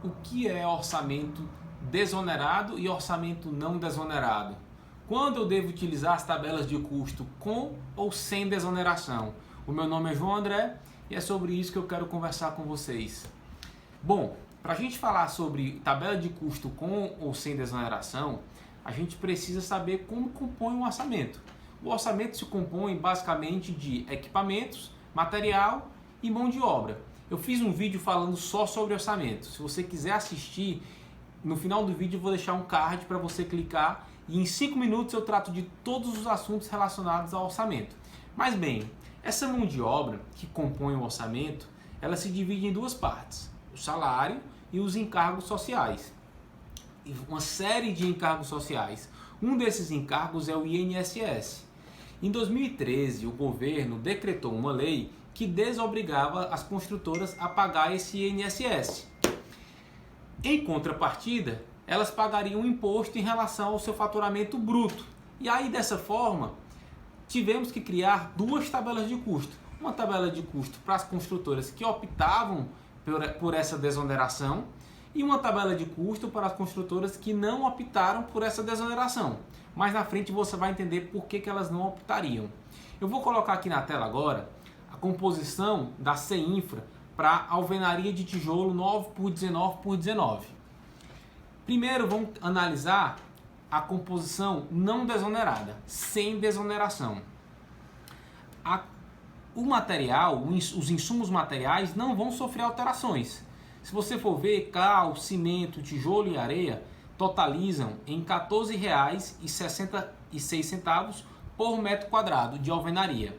o que é orçamento desonerado e orçamento não desonerado. Quando eu devo utilizar as tabelas de custo com ou sem desoneração? O meu nome é João André e é sobre isso que eu quero conversar com vocês. Bom, para a gente falar sobre tabela de custo com ou sem desoneração, a gente precisa saber como compõe um orçamento. O orçamento se compõe basicamente de equipamentos, material e mão de obra. Eu fiz um vídeo falando só sobre orçamento. Se você quiser assistir, no final do vídeo eu vou deixar um card para você clicar e em 5 minutos eu trato de todos os assuntos relacionados ao orçamento. Mas bem, essa mão de obra que compõe o orçamento, ela se divide em duas partes: o salário e os encargos sociais. Uma série de encargos sociais. Um desses encargos é o INSS. Em 2013, o governo decretou uma lei que desobrigava as construtoras a pagar esse INSS. Em contrapartida, elas pagariam um imposto em relação ao seu faturamento bruto. E aí, dessa forma, tivemos que criar duas tabelas de custo. Uma tabela de custo para as construtoras que optavam por essa desoneração e uma tabela de custo para as construtoras que não optaram por essa desoneração. Mais na frente você vai entender por que elas não optariam. Eu vou colocar aqui na tela agora a composição da CEINFRA para alvenaria de tijolo 9 por 19 por 19. Primeiro vamos analisar a composição não desonerada, sem desoneração. O material, os insumos materiais não vão sofrer alterações. Se você for ver, cal, cimento, tijolo e areia totalizam em R$ 14,66 por metro quadrado de alvenaria.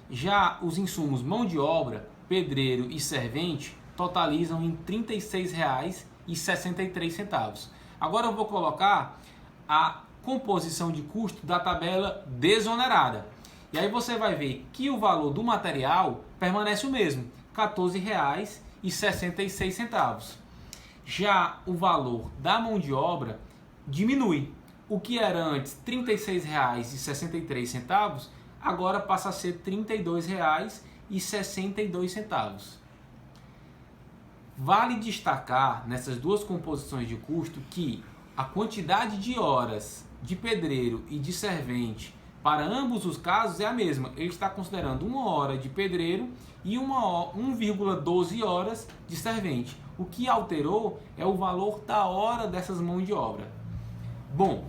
Já os insumos mão de obra, pedreiro e servente totalizam em R$ 36,63. Agora eu vou colocar a composição de custo da tabela desonerada. E aí você vai ver que o valor do material permanece o mesmo, R$ 14,66. Já o valor da mão de obra diminui. O que era antes R$ 36,63, agora passa a ser R$ 32,62. Vale destacar nessas duas composições de custo que a quantidade de horas de pedreiro e de servente para ambos os casos é a mesma. Ele está considerando 1 hora de pedreiro e 1,12 horas de servente. O que alterou é o valor da hora dessas mãos de obra. Bom,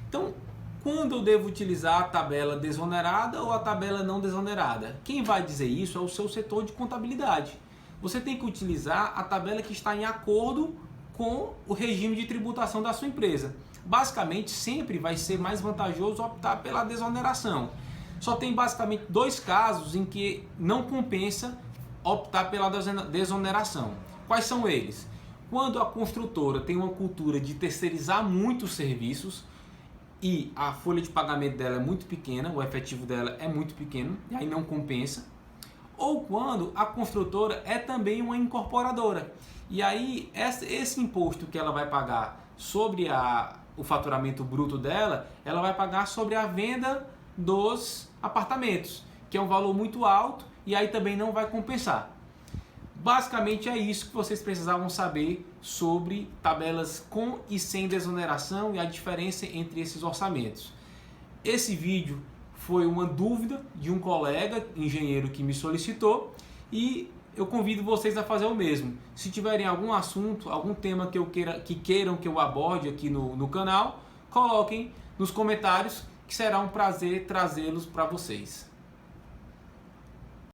então, quando eu devo utilizar a tabela desonerada ou a tabela não desonerada? Quem vai dizer isso é o seu setor de contabilidade. Você tem que utilizar a tabela que está em acordo com o regime de tributação da sua empresa. Basicamente, sempre vai ser mais vantajoso optar pela desoneração. Só tem basicamente 2 casos em que não compensa optar pela desoneração. Quais são eles? Quando a construtora tem uma cultura de terceirizar muitos serviços e a folha de pagamento dela é muito pequena, o efetivo dela é muito pequeno, e aí não compensa. Ou quando a construtora é também uma incorporadora. E aí esse imposto que ela vai pagar sobre o faturamento bruto dela, ela vai pagar sobre a venda dos apartamentos, que é um valor muito alto e aí também não vai compensar. Basicamente é isso que vocês precisavam saber sobre tabelas com e sem desoneração e a diferença entre esses orçamentos. Esse vídeo foi uma dúvida de um colega engenheiro que me solicitou e eu convido vocês a fazer o mesmo. Se tiverem algum assunto, algum tema que queiram que eu aborde aqui no canal, coloquem nos comentários que será um prazer trazê-los para vocês.